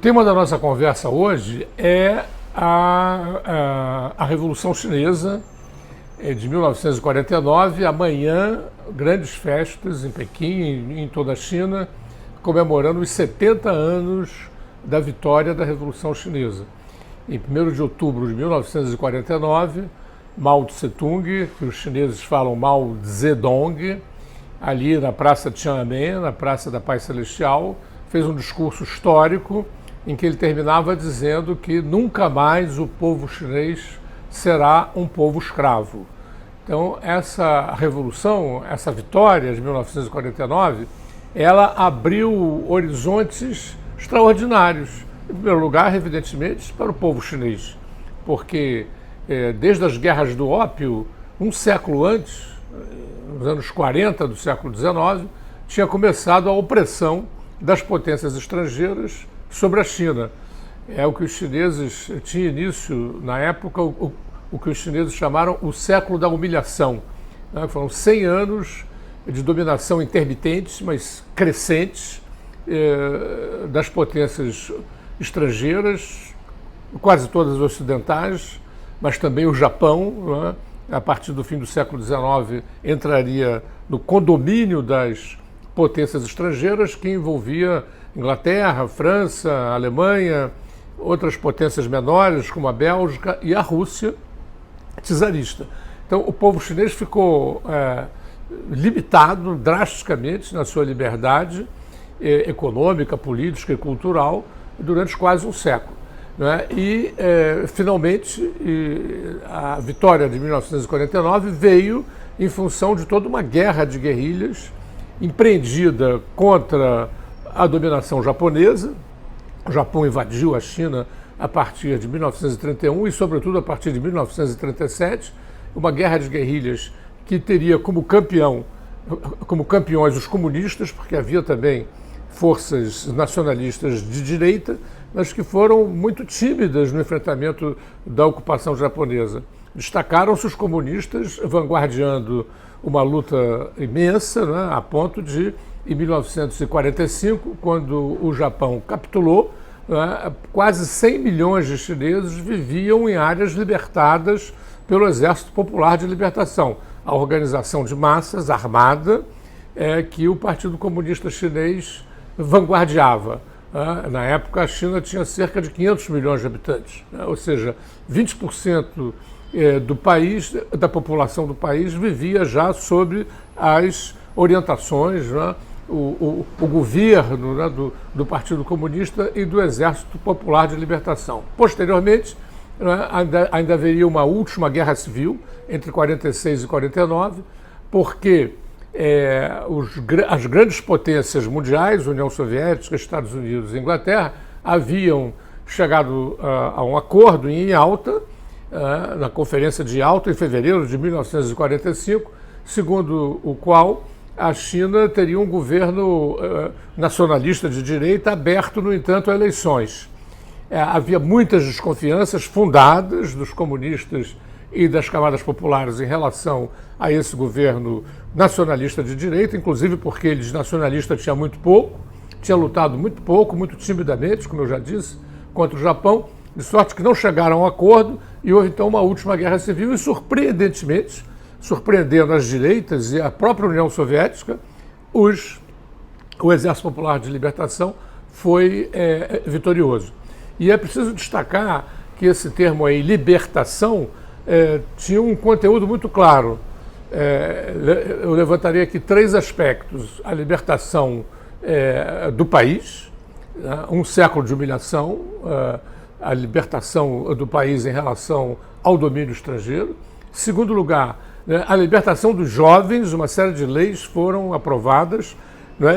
tema da nossa conversa hoje é a Revolução Chinesa de 1949. Amanhã, grandes festas em Pequim e em toda a China, comemorando os 70 anos da vitória da Revolução Chinesa. Em 1º de outubro de 1949, Mao Tse-tung, que os chineses falam Mao Zedong, ali na Praça Tiananmen, na Praça da Paz Celestial, fez um discurso histórico em que ele terminava dizendo que nunca mais o povo chinês será um povo escravo. Então, essa revolução, essa vitória de 1949, ela abriu horizontes extraordinários. Em primeiro lugar, evidentemente, para o povo chinês, porque desde as guerras do ópio, um século antes, nos anos 40 do século XIX, tinha começado a opressão das potências estrangeiras sobre a China. É o que os chineses tinham início, na época, o que os chineses chamaram o século da humilhação. Foram 100 anos de dominação intermitentes, mas crescentes, das potências estrangeiras, quase todas ocidentais, mas também o Japão, a partir do fim do século XIX, entraria no condomínio das potências estrangeiras, que envolvia Inglaterra, França, Alemanha, outras potências menores, como a Bélgica e a Rússia czarista. Então, o povo chinês ficou limitado drasticamente na sua liberdade econômica, política e cultural durante quase um século. E, finalmente, a vitória de 1949 veio em função de toda uma guerra de guerrilhas empreendida contra a dominação japonesa. O Japão invadiu a China a partir de 1931 e, sobretudo, a partir de 1937, uma guerra de guerrilhas que teria como campeões os comunistas, porque havia também forças nacionalistas de direita, mas que foram muito tímidas no enfrentamento da ocupação japonesa. Destacaram-se os comunistas vanguardiando uma luta imensa, a ponto de, em 1945, quando o Japão capitulou, quase 100 milhões de chineses viviam em áreas libertadas pelo Exército Popular de Libertação, a organização de massas armada que o Partido Comunista Chinês vanguardiava. Na época, a China tinha cerca de 500 milhões de habitantes, ou seja, 20% do país, da população do país, vivia já sob as orientações, o governo do Partido Comunista e do Exército Popular de Libertação. Posteriormente, ainda haveria uma última guerra civil entre 46 e 49, porque as grandes potências mundiais, União Soviética, Estados Unidos e Inglaterra, haviam chegado a um acordo em Yalta, na Conferência de Yalta, em fevereiro de 1945, segundo o qual a China teria um governo nacionalista de direita aberto, no entanto, a eleições. Havia muitas desconfianças fundadas dos comunistas e das camadas populares em relação a esse governo nacionalista de direita, inclusive porque eles nacionalistas tinham muito pouco, tinham lutado muito pouco, muito timidamente, como eu já disse, contra o Japão, de sorte que não chegaram a um acordo e houve então uma última guerra civil e, surpreendentemente, surpreendendo as direitas e a própria União Soviética, o Exército Popular de Libertação foi vitorioso. E é preciso destacar que esse termo aí, libertação, tinha um conteúdo muito claro. Eu levantaria aqui 3 aspectos: a libertação do país, um século de humilhação, a libertação do país em relação ao domínio estrangeiro. Em segundo lugar, a libertação dos jovens. Uma série de leis foram aprovadas,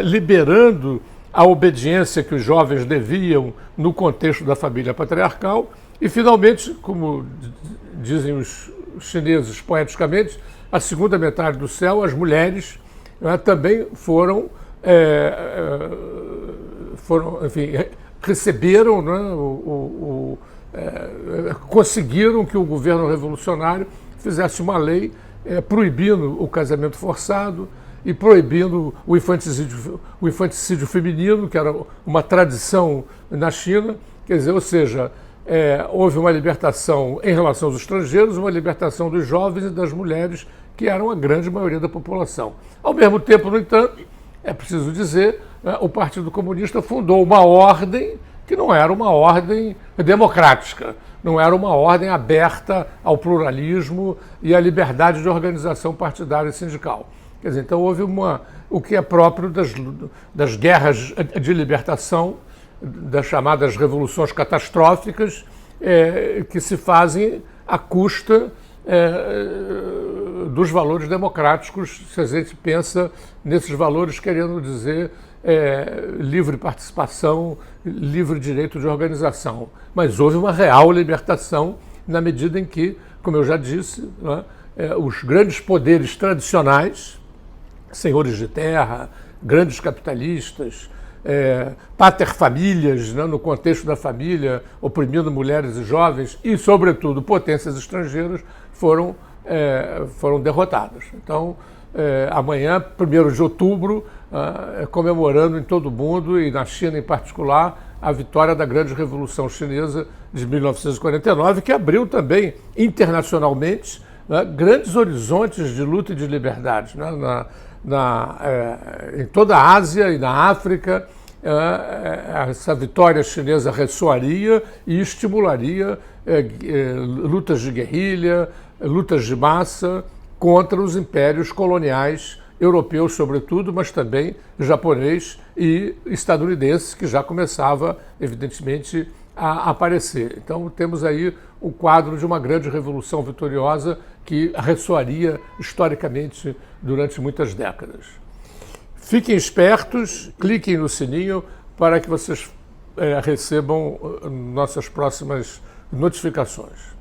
liberando a obediência que os jovens deviam no contexto da família patriarcal. E, finalmente, como dizem os chineses poeticamente, a segunda metade do céu, as mulheres também enfim, receberam, conseguiram que o governo revolucionário fizesse uma lei proibindo o casamento forçado, e proibindo o infanticídio feminino, que era uma tradição na China. Quer dizer, ou seja, houve uma libertação em relação aos estrangeiros, uma libertação dos jovens e das mulheres, que eram a grande maioria da população. Ao mesmo tempo, no entanto, é preciso dizer, o Partido Comunista fundou uma ordem que não era uma ordem democrática, não era uma ordem aberta ao pluralismo e à liberdade de organização partidária e sindical. Quer dizer, então houve o que é próprio das guerras de libertação, das chamadas revoluções catastróficas, que se fazem à custa dos valores democráticos, se a gente pensa nesses valores querendo dizer livre participação, livre direito de organização. Mas houve uma real libertação na medida em que, como eu já disse, os grandes poderes tradicionais, senhores de terra, grandes capitalistas, paterfamílias, no contexto da família, oprimindo mulheres e jovens, e, sobretudo, potências estrangeiras, foram derrotadas. Então, amanhã, 1º de outubro, comemorando em todo o mundo, e na China em particular, a vitória da grande Revolução Chinesa de 1949, que abriu também, internacionalmente, grandes horizontes de luta e de liberdade. Em toda a Ásia e na África, essa vitória chinesa ressoaria e estimularia lutas de guerrilha, lutas de massa contra os impérios coloniais europeus, sobretudo, mas também japonês e estadunidense, que já começava, evidentemente, a aparecer. Então, temos aí o quadro de uma grande revolução vitoriosa que ressoaria historicamente durante muitas décadas. Fiquem espertos, cliquem no sininho para que vocês recebam nossas próximas notificações.